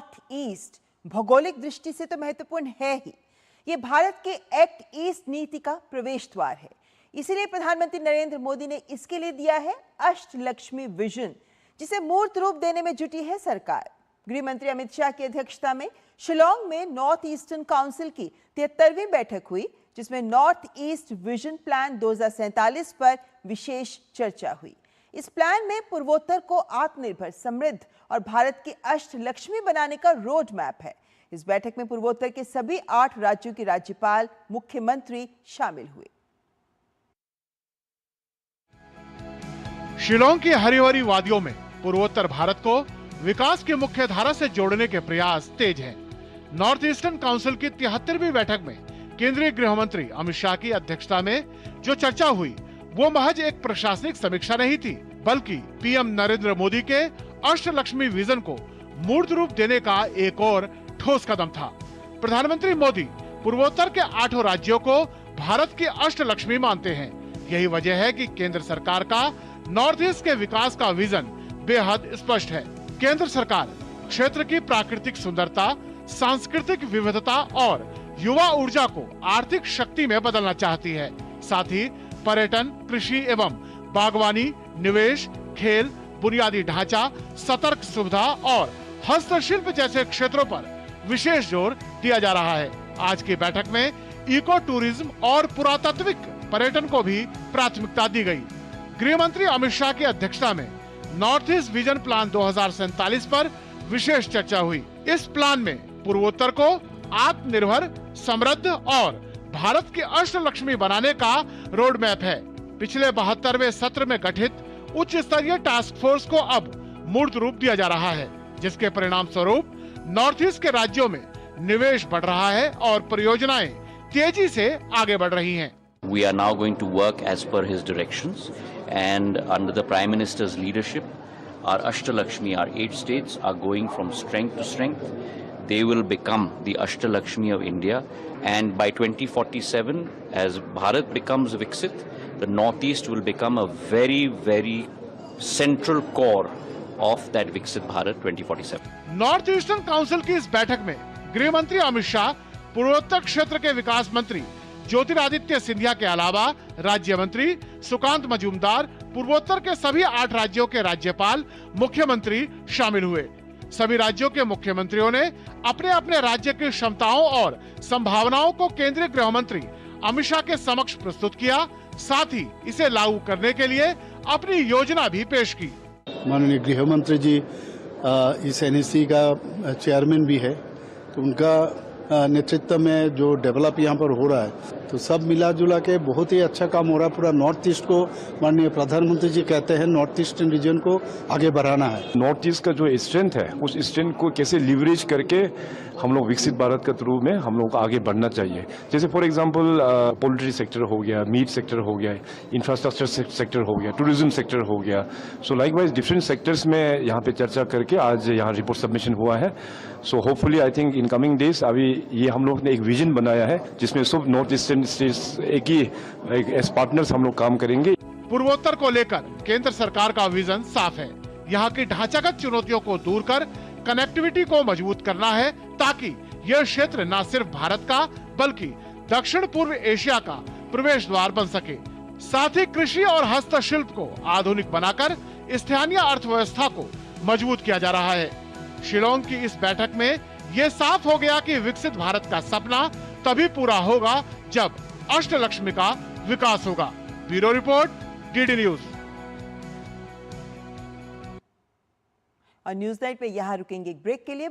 North east भौगोलिक दृष्टि से तो महत्वपूर्ण है ही, ये भारत के एक्ट ईस्ट नीति का प्रवेश द्वार है। इसीलिए प्रधानमंत्री नरेंद्र मोदी ने इसके लिए दिया है अष्टलक्ष्मी विजन, जिसे मूर्त रूप देने में जुटी है सरकार। गृह मंत्री अमित शाह की अध्यक्षता में शिलांग में नॉर्थ ईस्टर्न काउंसिल की 73वीं बैठक हुई, जिसमें नॉर्थ ईस्ट विजन प्लान 2047 पर विशेष चर्चा हुई। इस प्लान में पूर्वोत्तर को आत्मनिर्भर, समृद्ध और भारत की अष्टलक्ष्मी बनाने का रोड मैप है। इस बैठक में पूर्वोत्तर के सभी 8 राज्यों के राज्यपाल, मुख्यमंत्री शामिल हुए। शिलांग की हरी भरी वादियों में पूर्वोत्तर भारत को विकास की मुख्य धारा से जोड़ने के प्रयास तेज हैं। नॉर्थ ईस्टर्न काउंसिल की 73वीं बैठक में केंद्रीय गृह मंत्री अमित शाह की अध्यक्षता में जो चर्चा हुई वो महज एक प्रशासनिक समीक्षा नहीं थी, बल्कि पीएम नरेंद्र मोदी के अष्टलक्ष्मी विजन को मूर्त रूप देने का एक और ठोस कदम था। प्रधानमंत्री मोदी पूर्वोत्तर के 8 राज्यों को भारत की अष्टलक्ष्मी मानते हैं। यही वजह है कि केंद्र सरकार का नॉर्थ ईस्ट के विकास का विजन बेहद स्पष्ट है। केंद्र सरकार क्षेत्र की प्राकृतिक सुंदरता, सांस्कृतिक विविधता और युवा ऊर्जा को आर्थिक शक्ति में बदलना चाहती है। साथ ही पर्यटन, कृषि एवं बागवानी, निवेश, खेल, बुनियादी ढांचा, सतर्क सुविधा और हस्तशिल्प जैसे क्षेत्रों पर विशेष जोर दिया जा रहा है। आज की बैठक में इको टूरिज्म और पुरातात्विक पर्यटन को भी प्राथमिकता दी गई। गृह मंत्री अमित शाह की अध्यक्षता में नॉर्थ ईस्ट विजन प्लान 2047 पर विशेष चर्चा हुई। इस प्लान में पूर्वोत्तर को आत्मनिर्भर, समृद्ध और भारत की अष्टलक्ष्मी बनाने का रोड मैप है। पिछले 72वें सत्र में गठित उच्च स्तरीय टास्क फोर्स को अब मूर्त रूप दिया जा रहा है, जिसके परिणाम स्वरूप नॉर्थ ईस्ट के राज्यों में निवेश बढ़ रहा है और परियोजनाएं तेजी से आगे बढ़ रही हैं। We are now going to work as per his directions, and under the Prime Minister's leadership, our Ashtalakshmi, our 8 states are going from strength to strength. They will become the Ashtalakshmi of India, and by 2047, as Bharat becomes Viksit, the Northeast will become a very, very central core of that Viksit Bharat 2047. North eastern council की इस बैठक में गृह मंत्री अमित शाह, पूर्वोत्तर क्षेत्र के विकास मंत्री ज्योतिरादित्य सिंधिया के अलावा राज्य मंत्री सुकांत मजूमदार, पूर्वोत्तर के सभी 8 राज्यों के राज्यपाल, मुख्यमंत्री शामिल हुए। सभी राज्यों के मुख्यमंत्रियों ने अपने अपने राज्य की क्षमताओं और संभावनाओं को केंद्रीय गृह मंत्री अमित शाह के समक्ष प्रस्तुत किया। साथ ही इसे लागू करने के लिए अपनी योजना भी पेश की। माननीय गृह मंत्री जी इस एनईसी का चेयरमैन भी है, तो उनका नेतृत्व में जो डेवलप यहाँ पर हो रहा है, तो सब मिला जुला के बहुत ही अच्छा काम हो रहा है। पूरा नॉर्थ ईस्ट को माननीय प्रधानमंत्री जी कहते हैं नॉर्थ ईस्टर्न रीजन को आगे बढ़ाना है। नॉर्थ ईस्ट का जो स्ट्रेंथ है, उस स्ट्रेंथ को कैसे लिवरेज करके हम लोग विकसित भारत के थ्रू में हम लोग को आगे बढ़ना चाहिए। जैसे फॉर एग्जांपल पोल्ट्री सेक्टर हो गया, मीट सेक्टर हो गया, इंफ्रास्ट्रक्चर सेक्टर हो गया, टूरिज्म सेक्टर हो गया। सो लाइकवाइज डिफरेंट सेक्टर्स में यहाँ पे चर्चा करके आज यहाँ रिपोर्ट सबमिशन हुआ है। So hopefully I think in coming days अभी ये हम लोग ने एक विजन बनाया है, जिसमें सब नॉर्थ ईस्टर्न स्टेट्स एक एज पार्टनर्स हम लोग काम करेंगे। पूर्वोत्तर को लेकर केंद्र सरकार का विजन साफ है। यहाँ की ढांचागत चुनौतियों को दूर कर कनेक्टिविटी को मजबूत करना है, ताकि यह क्षेत्र न सिर्फ भारत का बल्कि दक्षिण पूर्व एशिया का प्रवेश द्वार बन सके। साथ ही कृषि और हस्तशिल्प को आधुनिक बनाकर स्थानीय अर्थव्यवस्था को मजबूत किया जा रहा है। शिलांग की इस बैठक में ये साफ हो गया कि विकसित भारत का सपना तभी पूरा होगा जब अष्टलक्ष्मी का विकास होगा। Bureau report, DD news. और न्यूज़ नाइट पे यहाँ रुकेंगे एक ब्रेक के लिए।